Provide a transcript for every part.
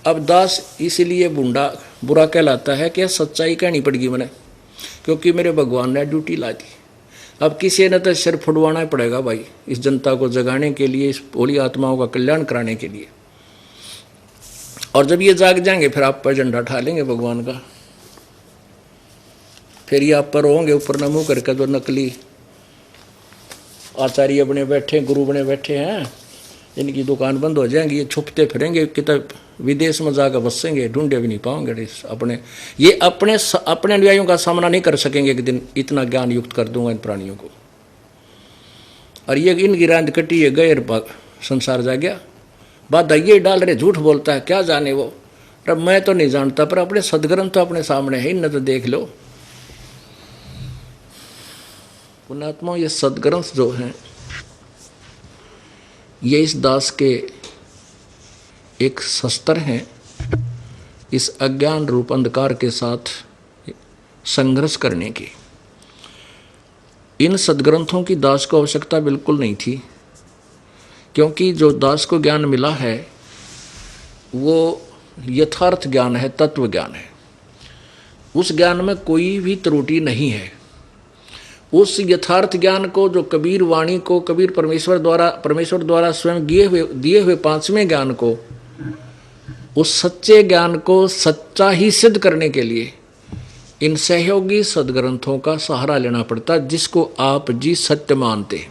अब दास इसीलिए बूढ़ा बुरा कहलाता है कि सच्चाई कहनी पड़ेगी मैंने, क्योंकि मेरे भगवान ने ड्यूटी ला दी। अब किसी ने तो सिर फुड़वाना ही पड़ेगा भाई, इस जनता को जगाने के लिए, इस भोली आत्माओं का कल्याण कराने के लिए। और जब ये जाग जाएंगे फिर आप पर झंडा उठा लेंगे भगवान का। फिर ये आप पर होंगे ऊपर न मुँह करके, जो नकली आचार्य बने बैठे, गुरु बने बैठे हैं, इनकी दुकान बंद हो जाएंगी। ये छुपते फिरेंगे, कितने विदेश में जाकर बसेंगे, ढूंढे भी नहीं पाओगे। ये अपने अनुयायियों का सामना नहीं कर सकेंगे एक दिन, इतना ज्ञान युक्त कर दूंगा इन प्राणियों को। और ये इनकी रांद कटी, ये गैर संसार जा गया। बात ये डाल रहे, झूठ बोलता है, क्या जाने वो। अब मैं तो नहीं जानता, पर अपने सदग्रंथ तो अपने सामने है, इन्हें तो देख लो। पुण्यात्मा, ये सदग्रंथ जो हैं ये इस दास के एक शस्त्र हैं, इस अज्ञान रूप अंधकार के साथ संघर्ष करने की। इन सदग्रंथों की दास को आवश्यकता बिल्कुल नहीं थी, क्योंकि जो दास को ज्ञान मिला है वो यथार्थ ज्ञान है, तत्व ज्ञान है। उस ज्ञान में कोई भी त्रुटि नहीं है। उस यथार्थ ज्ञान को, जो कबीर वाणी को, कबीर परमेश्वर द्वारा स्वयं दिए हुए पांचवें ज्ञान को, उस सच्चे ज्ञान को सच्चा ही सिद्ध करने के लिए इन सहयोगी सदग्रंथों का सहारा लेना पड़ता, जिसको आप जी सत्य मानते।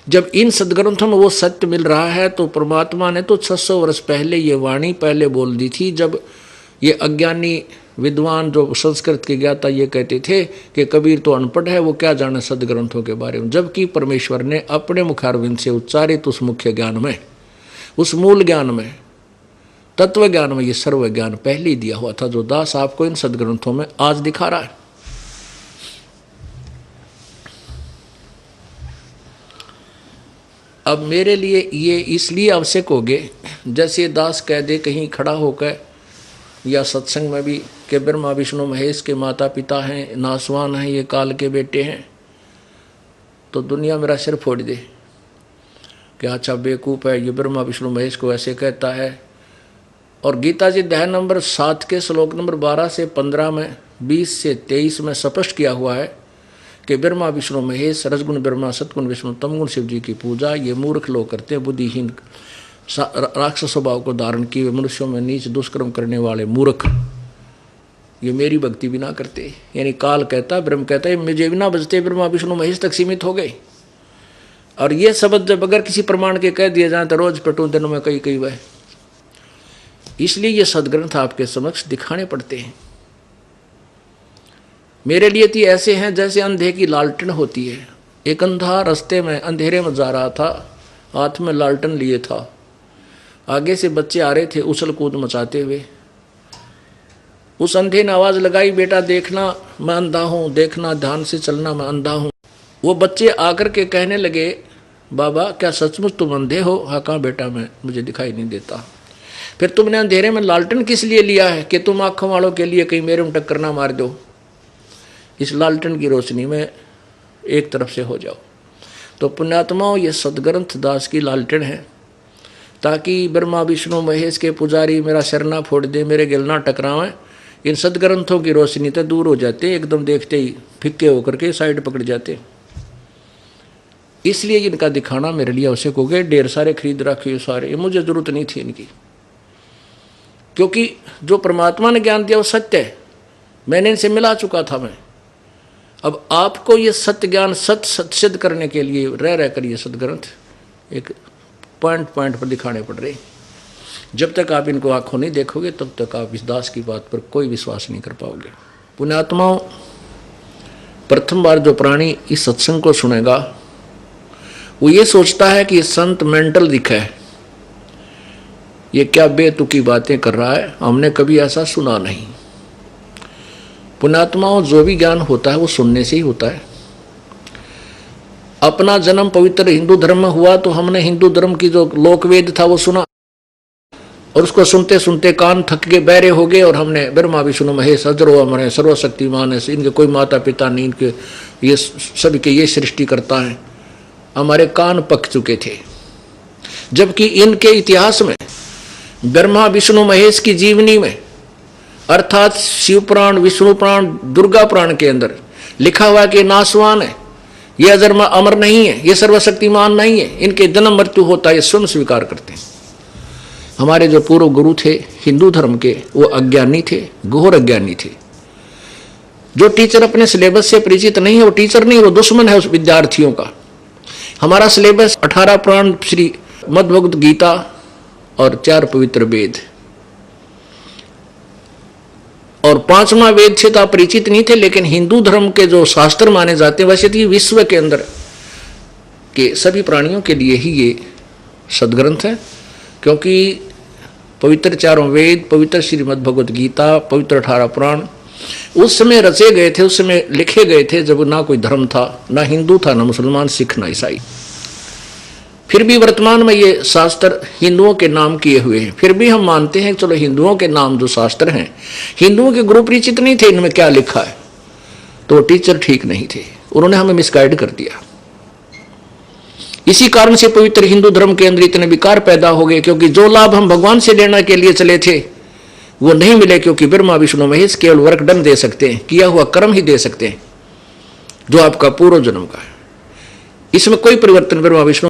जब इन सदग्रंथों में वो सत्य मिल रहा है, तो परमात्मा ने तो 600 वर्ष पहले ये वाणी पहले बोल दी थी, जब ये अज्ञानी विद्वान जो संस्कृत के ज्ञाता ये कहते थे कि कबीर तो अनपढ़ है, वो क्या जाने सदग्रंथों के बारे में। जबकि परमेश्वर ने अपने मुखारविंद से उच्चारित उस मुख्य ज्ञान में, उस मूल ज्ञान में, तत्व ज्ञान में ये सर्व ज्ञान पहले ही दिया हुआ था, जो दास आपको इन सदग्रंथों में आज दिखा रहा है। अब मेरे लिए ये इसलिए आवश्यक हो गए, जैसे दास कह दे कहीं खड़ा होकर या सत्संग में भी कि ब्रह्मा विष्णु महेश के माता पिता हैं, नासवान हैं, ये काल के बेटे हैं, तो दुनिया मेरा सिर फोड़ दे कि अच्छा बेवकूफ़ है, ये ब्रह्मा विष्णु महेश को ऐसे कहता है। और गीता जी अध्याय नंबर 7 के श्लोक नंबर 12 से 15 में, 20 से 23 में स्पष्ट किया हुआ है कि ब्रह्मा विष्णु महेश, रजगुण ब्रह्मा, सतगुण विष्णु, तमगुण शिव जी की पूजा ये मूर्ख लोग करते हैं, बुद्धिहीन राक्षस स्वभाव को धारण किए मनुष्यों में नीच दुष्कर्म करने वाले मूर्ख, ये मेरी भक्ति भी ना करते। यानी काल कहता, ब्रह्म कहता है, मुझे भी ना बजते, ब्रह्मा विष्णु महेश तक सीमित हो गए। और ये शब्द जब अगर किसी प्रमाण के कह दिए जाए तो रोज पेटू दिनों में कई वह। इसलिए ये सदग्रंथ आपके समक्ष दिखाने पड़ते हैं। मेरे लिए तो ऐसे हैं जैसे अंधे की लालटेन होती है। एक अंधा रास्ते में अंधेरे में जा रहा था, हाथ में लालटेन लिए था, आगे से बच्चे आ रहे थे उछल कूद मचाते हुए। उस अंधे ने आवाज़ लगाई, बेटा देखना मैं अंधा हूँ, देखना ध्यान से चलना मैं अंधा हूँ। वो बच्चे आकर के कहने लगे, बाबा क्या सचमुच तुम अंधे हो? हाँ कहाँ बेटा, मैं मुझे दिखाई नहीं देता। फिर तुमने अंधेरे में लालटेन किस लिए लिया है? कि तुम आँखों वालों के लिए कहीं मेरे में टक्कर ना मार दो, इस लालटेन की रोशनी में एक तरफ से हो जाओ। तो पुण्यात्माओं, ये सदग्रंथ दास की लालटेन है, ताकि ब्रह्मा विष्णु महेश के पुजारी मेरा सिर ना फोड़ दे, मेरे गिल ना टकरावें। इन सदग्रंथों की रोशनी तो दूर हो जाते, एकदम देखते ही फिक्के होकर के साइड पकड़ जाते। इसलिए इनका दिखाना मेरे लिए आवश्यक हो गए। ढेर सारे खरीद रखे सारे, ये मुझे जरूरत नहीं थी इनकी, क्योंकि जो परमात्मा ने ज्ञान दिया वो सत्य है, मैंने इनसे मिला चुका था मैं। अब आपको ये सत्य ज्ञान सत्य सिद्ध करने के लिए रह कर ये सदग्रंथ एक पॉइंट पर दिखाने पड़ रहे। जब तक आप इनको आंखों नहीं देखोगे तब तक आप इस दास की बात पर कोई विश्वास नहीं कर पाओगे। पुण्यात्माओं, प्रथम बार जो प्राणी इस सत्संग को सुनेगा वो ये सोचता है कि ये संत मेंटल दिखा है, ये क्या बेतुकी बातें कर रहा है, हमने कभी ऐसा सुना नहीं। पुण्यात्माओं, जो भी ज्ञान होता है वो सुनने से ही होता है। अपना जन्म पवित्र हिंदू धर्म में हुआ तो हमने हिंदू धर्म की जो लोकवेद था वो सुना, और उसको सुनते सुनते कान थक के बहरे हो गए, और हमने ब्रह्मा विष्णु महेश अजरो अमर है, सर्वशक्तिमान है, इनके कोई माता पिता नहीं, इनके ये सभी के ये सृष्टि करता है, हमारे कान पक चुके थे। जबकि इनके इतिहास में ब्रह्मा विष्णु महेश की जीवनी में अर्थात शिव पुराण, विष्णु पुराण, दुर्गा पुराण के अंदर लिखा हुआ कि नासवान है, ये अमर नहीं है, ये सर्वशक्तिमान नहीं है, इनके जन्म मृत्यु होता है, ये स्वयं स्वीकार करते हैं। हमारे जो पूर्व गुरु थे हिंदू धर्म के, वो अज्ञानी थे, घोर अज्ञानी थे। जो टीचर अपने सिलेबस से परिचित नहीं है वो टीचर नहीं, वो दुश्मन है उस विद्यार्थियों का। हमारा सिलेबस 18 पुराण, श्री मद्भगवत गीता और 4 पवित्र वेद, और 5वां वेद से तो आप परिचित नहीं थे, लेकिन हिंदू धर्म के जो शास्त्र माने जाते हैं वैसे तो विश्व के अंदर के सभी प्राणियों के लिए ही ये सदग्रंथ है, क्योंकि पवित्र 4 वेद, पवित्र श्रीमद् भगवत गीता, पवित्र 18 पुराण उस समय रचे गए थे, उस समय लिखे गए थे जब ना कोई धर्म था, ना हिंदू था, ना मुसलमान, सिख, ना ईसाई। फिर भी वर्तमान में ये शास्त्र हिंदुओं के नाम किए हुए हैं। फिर भी हम मानते हैं चलो हिंदुओं के नाम जो शास्त्र हैं, हिंदुओं के गुरु परिचित नहीं थे इनमें क्या लिखा है, तो टीचर ठीक नहीं थे, उन्होंने हमें मिसगाइड कर दिया। इसी कारण से पवित्र हिंदू धर्म के अंदर इतने विकार पैदा हो गए, क्योंकि जो लाभ हम भगवान से लेने के लिए चले थे वो नहीं मिले, क्योंकि ब्रह्मा विष्णु महेश केवल वर्क डन दे सकते हैं, किया हुआ कर्म ही दे सकते हैं जो आपका पूर्व जन्म का है। इसमें कोई परिवर्तन ब्रह्मा विष्णु